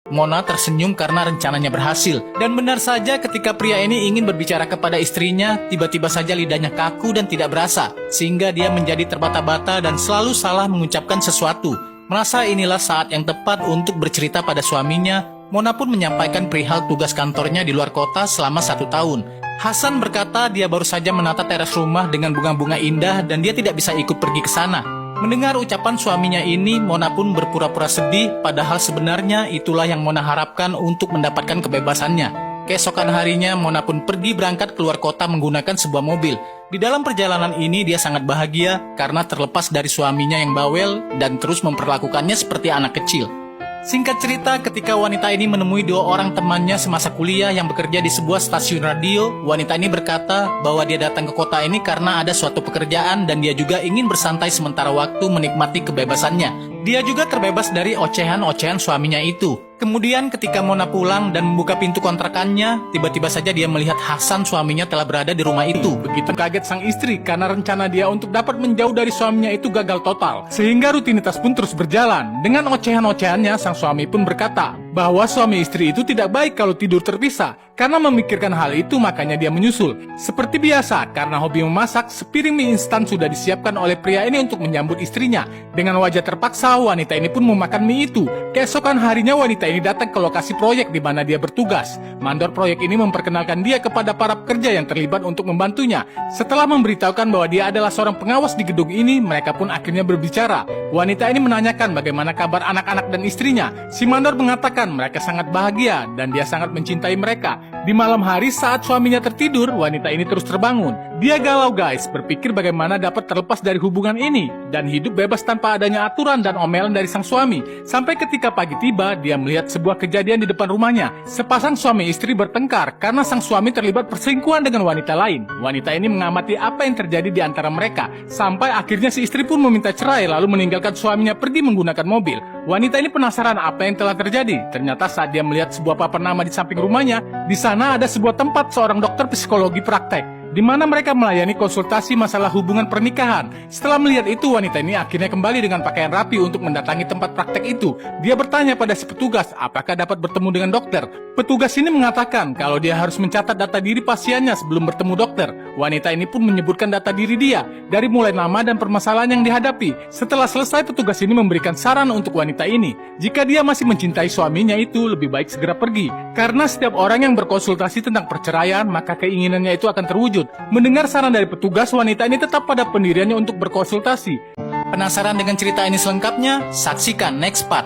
Mona tersenyum karena rencananya berhasil. Dan benar saja ketika pria ini ingin berbicara kepada istrinya, tiba-tiba saja lidahnya kaku dan tidak berasa, sehingga dia menjadi terbata-bata dan selalu salah mengucapkan sesuatu. Merasa inilah saat yang tepat untuk bercerita pada suaminya, Mona pun menyampaikan perihal tugas kantornya di luar kota selama 1 tahun. Hasan berkata dia baru saja menata teras rumah dengan bunga-bunga indah dan dia tidak bisa ikut pergi ke sana. Mendengar ucapan suaminya ini, Mona pun berpura-pura sedih, padahal sebenarnya itulah yang Mona harapkan untuk mendapatkan kebebasannya. Keesokan harinya, Mona pun pergi berangkat keluar kota menggunakan sebuah mobil. Di dalam perjalanan ini, dia sangat bahagia karena terlepas dari suaminya yang bawel dan terus memperlakukannya seperti anak kecil. Singkat cerita, ketika wanita ini menemui 2 orang temannya semasa kuliah yang bekerja di sebuah stasiun radio, wanita ini berkata bahwa dia datang ke kota ini karena ada suatu pekerjaan dan dia juga ingin bersantai sementara waktu menikmati kebebasannya. Dia juga terbebas dari ocehan-ocehan suaminya itu. Kemudian ketika Mona pulang dan membuka pintu kontrakannya, tiba-tiba saja dia melihat Hasan suaminya telah berada di rumah itu. Begitu kaget sang istri karena rencana dia untuk dapat menjauh dari suaminya itu gagal total. Sehingga rutinitas pun terus berjalan. Dengan ocehan-ocehannya, sang suami pun berkata bahwa suami istri itu tidak baik kalau tidur terpisah. Karena memikirkan hal itu makanya dia menyusul. Seperti biasa, karena hobi memasak, sepiring mie instan sudah disiapkan oleh pria ini untuk menyambut istrinya. Dengan wajah terpaksa, wanita ini pun memakan mie itu. Keesokan harinya wanita ini datang ke lokasi proyek di mana dia bertugas. Mandor proyek ini memperkenalkan dia kepada para pekerja yang terlibat untuk membantunya. Setelah memberitahukan bahwa dia adalah seorang pengawas di gedung ini, mereka pun akhirnya berbicara. Wanita ini menanyakan bagaimana kabar anak-anak dan istrinya. Si mandor mengatakan mereka sangat bahagia dan dia sangat mencintai mereka. Di malam hari saat suaminya tertidur, wanita ini terus terbangun. Dia galau guys, berpikir bagaimana dapat terlepas dari hubungan ini dan hidup bebas tanpa adanya aturan dan omelan dari sang suami. Sampai ketika pagi tiba, dia melihat sebuah kejadian di depan rumahnya. Sepasang suami istri bertengkar karena sang suami terlibat perselingkuhan dengan wanita lain. Wanita ini mengamati apa yang terjadi di antara mereka, sampai akhirnya si istri pun meminta cerai lalu meninggalkan suaminya pergi menggunakan mobil. Wanita ini penasaran apa yang telah terjadi. Ternyata saat dia melihat sebuah papan nama di samping rumahnya, di sana ada sebuah tempat seorang dokter psikologi praktek, di mana mereka melayani konsultasi masalah hubungan pernikahan. Setelah melihat itu, wanita ini akhirnya kembali dengan pakaian rapi untuk mendatangi tempat praktek itu. Dia bertanya pada si petugas apakah dapat bertemu dengan dokter. Petugas ini mengatakan kalau dia harus mencatat data diri pasiennya sebelum bertemu dokter. Wanita ini pun menyebutkan data diri dia, dari mulai nama dan permasalahan yang dihadapi. Setelah selesai, petugas ini memberikan saran untuk wanita ini. Jika dia masih mencintai suaminya itu, lebih baik segera pergi. Karena setiap orang yang berkonsultasi tentang perceraian, maka keinginannya itu akan terwujud. Mendengar saran dari petugas, wanita ini tetap pada pendiriannya untuk berkonsultasi. Penasaran dengan cerita ini selengkapnya? Saksikan next part.